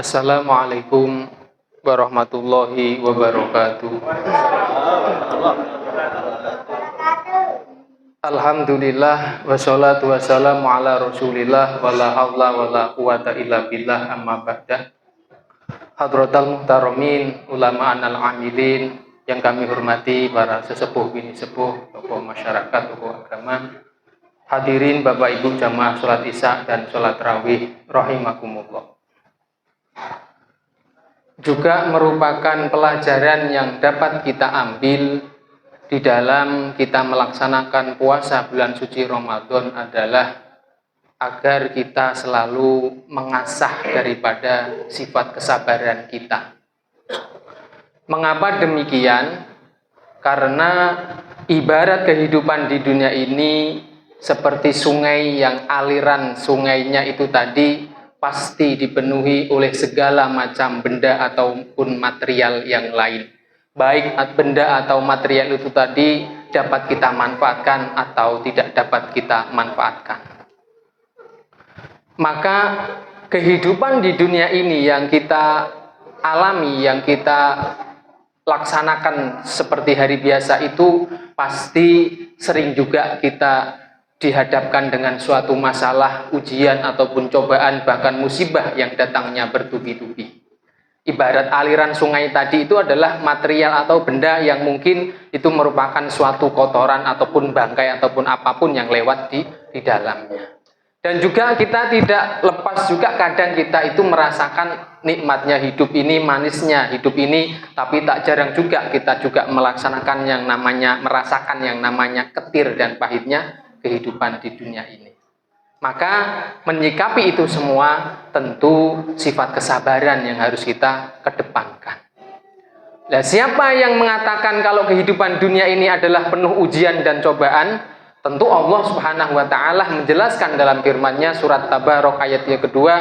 Assalamualaikum warahmatullahi wabarakatuh. Alhamdulillah wassalatu wassalamu ala rasulillah wala hawla wala quwata illa billah amma ba'dah. Hadratal muhtaramin ulama anal amilin yang kami hormati, para sesepuh bini sepuh, tokoh masyarakat, tokoh agama, hadirin Bapak Ibu jamaah sholat isya dan sholat rawih rahimakumullah. Juga merupakan pelajaran yang dapat kita ambil di dalam kita melaksanakan puasa bulan suci Ramadan adalah agar kita selalu mengasah daripada sifat kesabaran kita. Mengapa demikian? Karena ibarat kehidupan di dunia ini seperti sungai yang aliran sungainya itu tadi pasti dipenuhi oleh segala macam benda ataupun material yang lain. Baik benda atau material itu tadi dapat kita manfaatkan atau tidak dapat kita manfaatkan. Maka kehidupan di dunia ini yang kita alami, yang kita laksanakan seperti hari biasa itu pasti sering juga kita dihadapkan dengan suatu masalah, ujian ataupun cobaan, bahkan musibah yang datangnya bertubi-tubi. Ibarat aliran sungai tadi itu adalah material atau benda yang mungkin itu merupakan suatu kotoran ataupun bangkai ataupun apapun yang lewat di dalamnya. Dan juga kita tidak lepas juga kadang kita itu merasakan nikmatnya hidup ini, manisnya hidup ini, tapi tak jarang juga kita juga melaksanakan yang namanya, merasakan yang namanya ketir dan pahitnya kehidupan di dunia ini. Maka menyikapi itu semua tentu sifat kesabaran yang harus kita kedepankan. Nah, siapa yang mengatakan kalau kehidupan dunia ini adalah penuh ujian dan cobaan? Tentu Allah Subhanahu wa taala menjelaskan dalam firman-Nya surat Tabarok ayat yang kedua,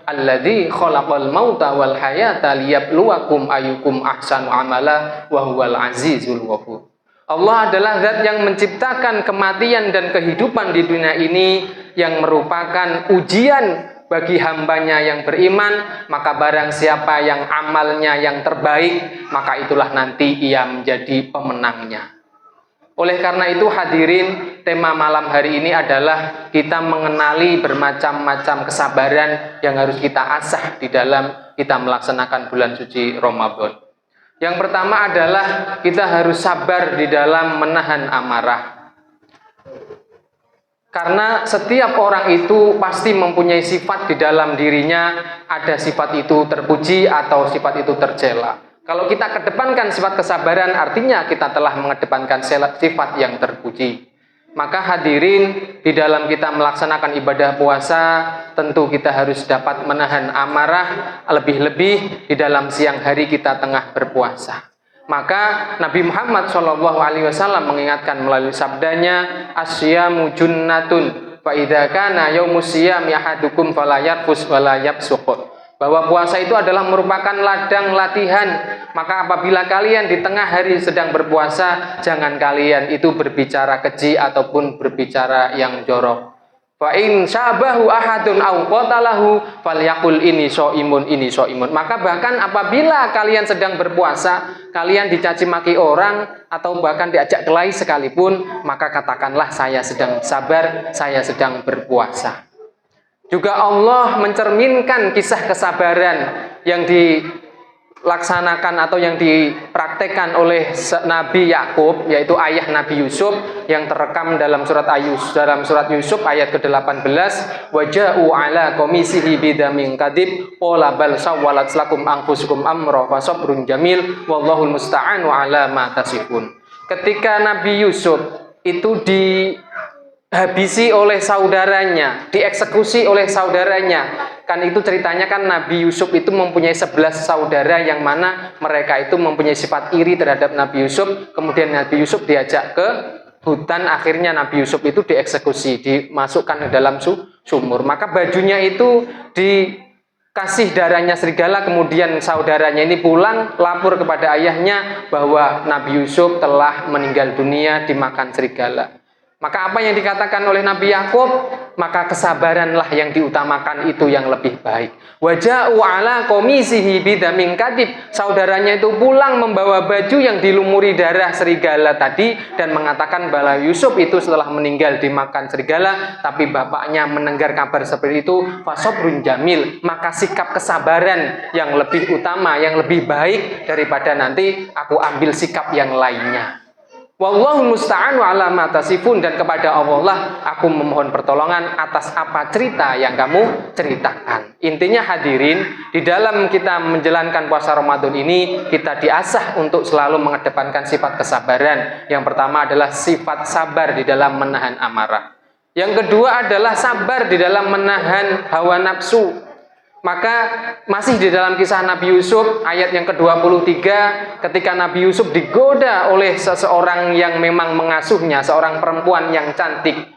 alladzi khalaqal mauta wal hayata liyabluwakum ayyukum ahsanu amala wa huwal azizul ghafur. Allah adalah zat yang menciptakan kematian dan kehidupan di dunia ini yang merupakan ujian bagi hambanya yang beriman. Maka barang siapa yang amalnya yang terbaik, maka itulah nanti ia menjadi pemenangnya. Oleh karena itu hadirin, tema malam hari ini adalah kita mengenali bermacam-macam kesabaran yang harus kita asah di dalam kita melaksanakan bulan suci Ramadan. Yang pertama adalah kita harus sabar di dalam menahan amarah. Karena setiap orang itu pasti mempunyai sifat di dalam dirinya, ada sifat itu terpuji atau sifat itu tercela. Kalau kita kedepankan sifat kesabaran, artinya kita telah mengedepankan sifat yang terpuji. Maka hadirin, di dalam kita melaksanakan ibadah puasa, tentu kita harus dapat menahan amarah, lebih-lebih di dalam siang hari kita tengah berpuasa. Maka Nabi Muhammad SAW mengingatkan melalui sabdanya, asyamu junnatun, fa idza kana yaumus siyami ahadukum fala yarfus wala yafsuq. Bahwa puasa itu adalah merupakan ladang latihan. Maka apabila kalian di tengah hari sedang berpuasa, jangan kalian itu berbicara keji ataupun berbicara yang jorok. Fa in syabahu ahadun aw qatalahu falyaqul ini shaimun. Maka bahkan apabila kalian sedang berpuasa, kalian dicaci maki orang atau bahkan diajak kelahi sekalipun, maka katakanlah saya sedang sabar, saya sedang berpuasa. Juga Allah mencerminkan kisah kesabaran yang dilaksanakan atau yang dipraktekkan oleh Nabi Yakub, yaitu ayah Nabi Yusuf, yang terekam dalam surat Yusuf ayat ke-18, waja'u ala qamisihi bidamin kadib qala bal sawwalat lakum anfusukum amra fa sabrun jamil wallahul musta'anu ala ma tasifun. Ketika Nabi Yusuf itu dihabisi oleh saudaranya, dieksekusi oleh saudaranya. Kan itu ceritanya kan Nabi Yusuf itu mempunyai 11 saudara yang mana mereka itu mempunyai sifat iri terhadap Nabi Yusuf. Kemudian Nabi Yusuf diajak ke hutan, akhirnya Nabi Yusuf itu dieksekusi, dimasukkan ke dalam sumur. Maka bajunya itu dikasih darahnya serigala, kemudian saudaranya ini pulang lapor kepada ayahnya bahwa Nabi Yusuf telah meninggal dunia dimakan serigala. Maka apa yang dikatakan oleh Nabi Yakub, maka kesabaranlah yang diutamakan, itu yang lebih baik. Waja'u ala komisihi bidamin kadib. Saudaranya itu pulang membawa baju yang dilumuri darah serigala tadi dan mengatakan bahwa Yusuf itu setelah meninggal dimakan serigala, tapi bapaknya mendengar kabar seperti itu, fasobrun jamil, maka sikap kesabaran yang lebih utama, yang lebih baik daripada nanti aku ambil sikap yang lainnya. Wallahu musta'anu ala ma tasifun, dan kepada Allah aku memohon pertolongan atas apa cerita yang kamu ceritakan. Intinya hadirin, di dalam kita menjalankan puasa Ramadan ini kita diasah untuk selalu mengedepankan sifat kesabaran. Yang pertama adalah sifat sabar di dalam menahan amarah. Yang kedua adalah sabar di dalam menahan hawa nafsu. Maka masih di dalam kisah Nabi Yusuf ayat yang ke-23, ketika Nabi Yusuf digoda oleh seseorang yang memang mengasuhnya, seorang perempuan yang cantik,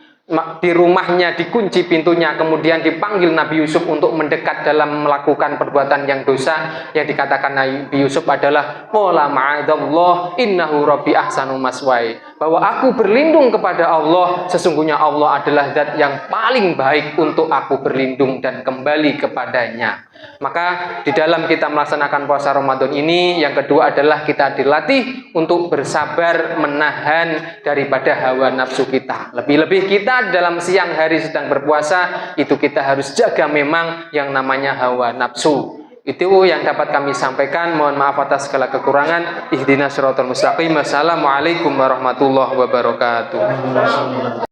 di rumahnya dikunci pintunya, kemudian dipanggil Nabi Yusuf untuk mendekat dalam melakukan perbuatan yang dosa. Yang dikatakan Nabi Yusuf adalah qala ma'adallah innahu rabbi ahsanu maswai, bahwa aku berlindung kepada Allah, sesungguhnya Allah adalah zat yang paling baik untuk aku berlindung dan kembali kepadanya. Maka di dalam kita melaksanakan puasa Ramadan ini, yang kedua adalah kita dilatih untuk bersabar menahan daripada hawa nafsu kita. Lebih-lebih kita dalam siang hari sedang berpuasa, itu kita harus jaga memang yang namanya hawa nafsu. Itu yang dapat kami sampaikan. Mohon maaf atas segala kekurangan. Ihdinas siratal mustaqim. Wassalamualaikum warahmatullahi wabarakatuh.